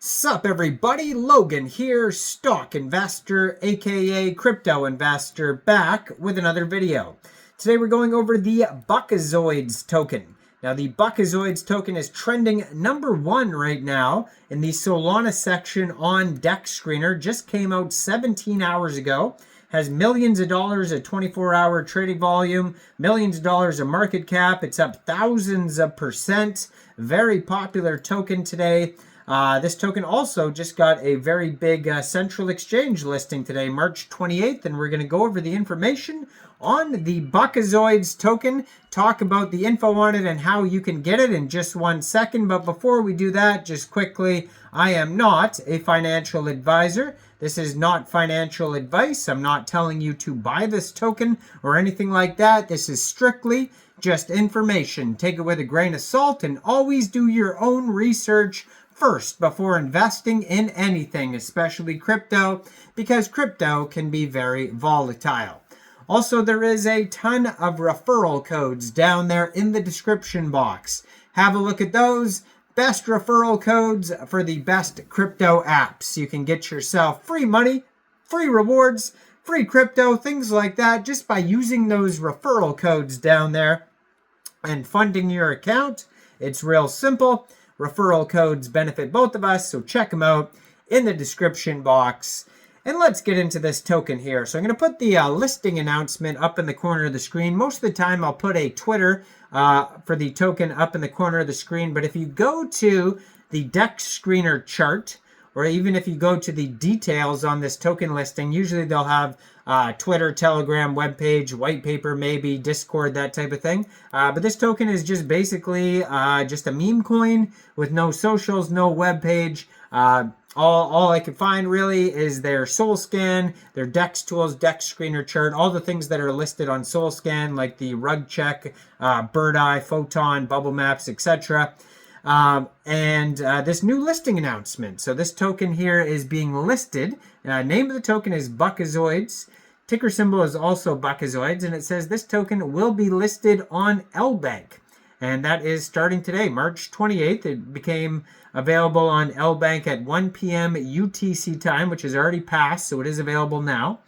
Sup everybody, Logan here, stock investor aka crypto investor, back with another video. Today we're going over the Buckazoids token. Now the Buckazoids token is trending #1 right now in the Solana section on DEX Screener. Just came out 17 hours ago. Has millions of dollars at 24-hour trading volume, millions of dollars of market cap. It's up thousands of percent. Very popular token today. This token also just got a very big central exchange listing today, March 28th, and we're going to go over the information on the Buckazoids token, talk about the info on it and how you can get it in just 1 second. But before we do that, just quickly, I am not a financial advisor. This is not financial advice. I'm not telling you to buy this token or anything like that. This is strictly just information. Take it with a grain of salt and always do your own research first before investing in anything, especially crypto, because crypto can be very volatile. Also, there is a ton of referral codes down there in the description box. Have a look at those. Best referral codes for the best crypto apps. You can get yourself free money, free rewards, free crypto, things like that, just by using those referral codes down there and funding your account. It's real simple. Referral codes benefit both of us, so check them out in the description box. And let's get into this token here. So I'm going to put the listing announcement up in the corner of the screen. Most of the time I'll put a Twitter for the token up in the corner of the screen. But if you go to the DEX Screener chart, or even if you go to the details on this token listing, usually they'll have Twitter, Telegram, webpage, white paper, maybe Discord, that type of thing. But this token is just basically just a meme coin with no socials, no webpage. All I can find really is their SolScan, their DEX tools, DEX Screener chart, all the things that are listed on SolScan, like the rug check, bird eye, photon, bubble maps, etc. And this new listing announcement. So this token here is being listed. Name of the token is Buckazoids. Ticker symbol is also Buckazoids. And it says this token will be listed on Lbank. And that is starting today, March 28th. It became available on Lbank at 1 p.m. UTC time, which has already passed. So it is available now.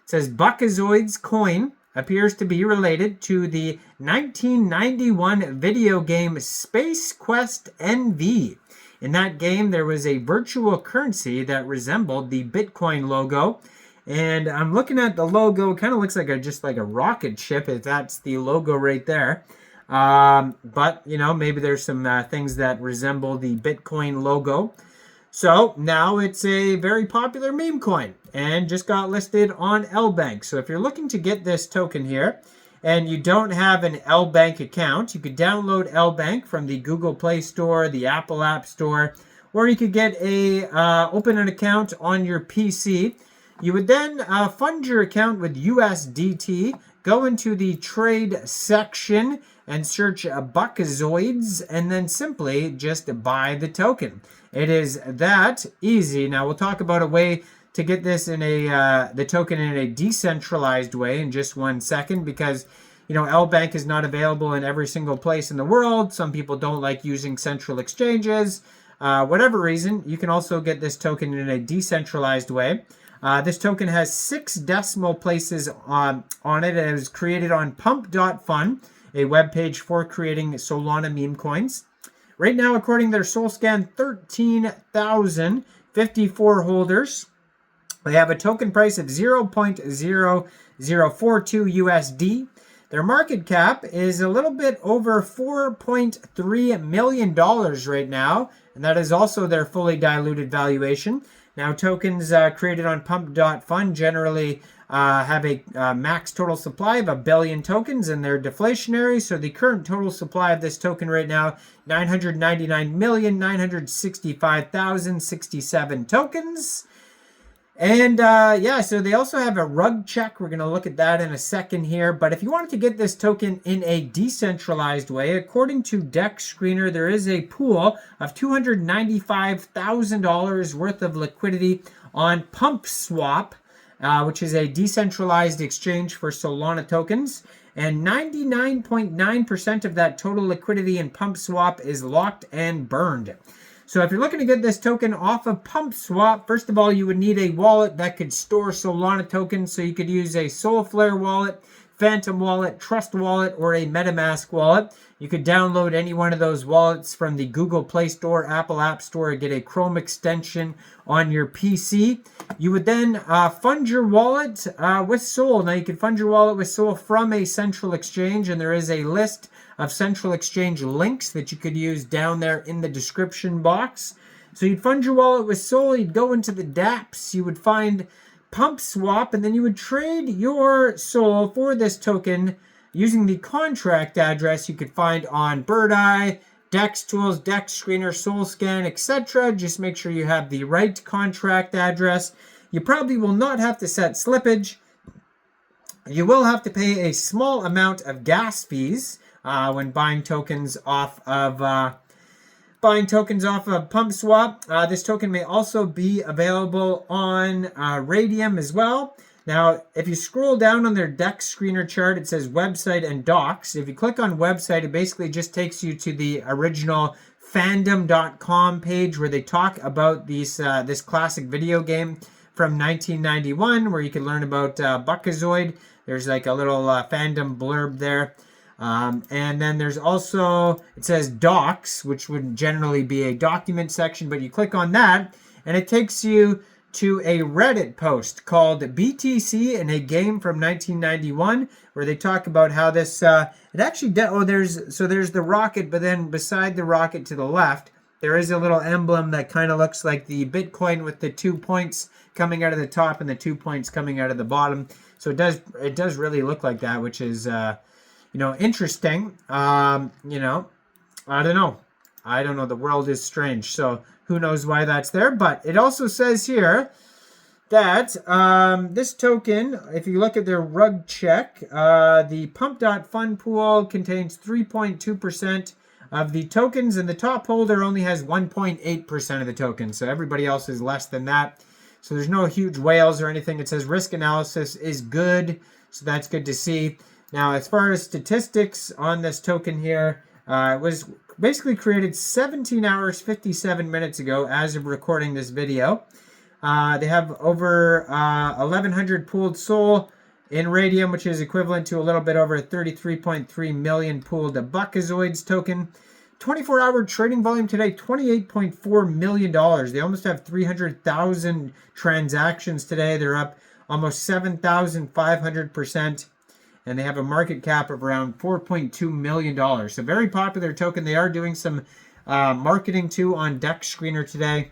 It says Buckazoids coin appears to be related to the 1991 video game Space Quest NV. In that game, there was a virtual currency that resembled the Bitcoin logo. And I'm looking at the logo, it kind of looks like just like a rocket ship, if that's the logo right there. But, you know, maybe there's some things that resemble the Bitcoin logo. So now it's a very popular meme coin and just got listed on Lbank. So if you're looking to get this token here and you don't have an Lbank account, you could download Lbank from the Google Play Store, the Apple App Store, or you could get open an account on your PC. You would then fund your account with USDT, go into the trade section and search Buckazoids, and then simply just buy the token. It is that easy. Now we'll talk about a way to get this in the token in a decentralized way in just 1 second, because you know Lbank is not available in every single place in the world. Some people don't like using central exchanges. Whatever reason, you can also get this token in a decentralized way. This token has 6 decimal places on it. It was created on Pump.fun, a web page for creating Solana meme coins. Right now, according to their SolScan, 13,054 holders. They have a token price of 0.0042 USD. Their market cap is a little bit over $4.3 million right now, and that is also their fully diluted valuation. Now, tokens created on Pump.fun generally have a max total supply of 1 billion tokens, and they're deflationary. So the current total supply of this token right now, 999,965,067 tokens. And yeah, so they also have a rug check. We're going to look at that in a second here. But if you wanted to get this token in a decentralized way, according to DEX Screener, there is a pool of $295,000 worth of liquidity on Punpswap, which is a decentralized exchange for Solana tokens. And 99.9% of that total liquidity in Punpswap is locked and burned. So if you're looking to get this token off of Punpswap, first of all, you would need a wallet that could store Solana tokens. So you could use a Soulflare wallet, Phantom wallet, Trust wallet, or a MetaMask wallet. You could download any one of those wallets from the Google Play Store, Apple App Store, or get a Chrome extension on your PC. You would then fund your wallet with Sol. Now you can fund your wallet with Sol from a central exchange, and there is a list of central exchange links that you could use down there in the description box. So you'd fund your wallet with Sol, you'd go into the dApps, you would find Punpswap, and then you would trade your Sol for this token using the contract address you could find on Birdeye, Dex Tools, Dex Screener, SolScan, etc. Just make sure you have the right contract address. You probably will not have to set slippage. You will have to pay a small amount of gas fees when buying tokens off of Punpswap. This token may also be available on Raydium as well. Now, if you scroll down on their Dex Screener chart, it says website and docs. If you click on website, it basically just takes you to the original fandom.com page where they talk about this classic video game from 1991, where you can learn about Buckazoid. There's like a little fandom blurb there. And then there's also, it says docs, which would generally be a document section, but you click on that and it takes you to a Reddit post called BTC in a game from 1991, where they talk about how this, it actually, there's the rocket, but then beside the rocket to the left, there is a little emblem that kind of looks like the Bitcoin with the 2 points coming out of the top and the 2 points coming out of the bottom. So it does really look like that, which is, interesting. I don't know. The world is strange. So who knows why that's there? But it also says here that this token, if you look at their rug check, the pump.fund pool contains 3.2% of the tokens, and the top holder only has 1.8% of the tokens. So everybody else is less than that. So there's no huge whales or anything. It says risk analysis is good. So that's good to see. Now, as far as statistics on this token here, it was basically created 17 hours, 57 minutes ago as of recording this video. They have over 1,100 pooled SOL in Raydium, which is equivalent to a little bit over 33.3 million pooled Buckazoids token. 24-hour trading volume today, $28.4 million. They almost have 300,000 transactions today. They're up almost 7,500%. And they have a market cap of around $4.2 million. So very popular token. They are doing some marketing too on Dex Screener today.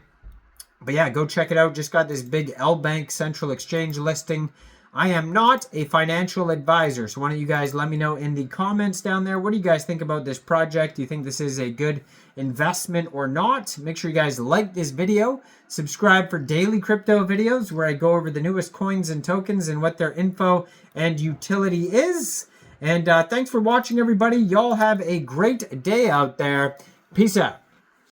But yeah, go check it out. Just got this big Lbank Central Exchange listing. I am not a financial advisor. So why don't you guys let me know in the comments down there. What do you guys think about this project? Do you think this is a good investment or not? Make sure you guys like this video. Subscribe for daily crypto videos where I go over the newest coins and tokens and what their info and utility is. And thanks for watching, everybody. Y'all have a great day out there. Peace out.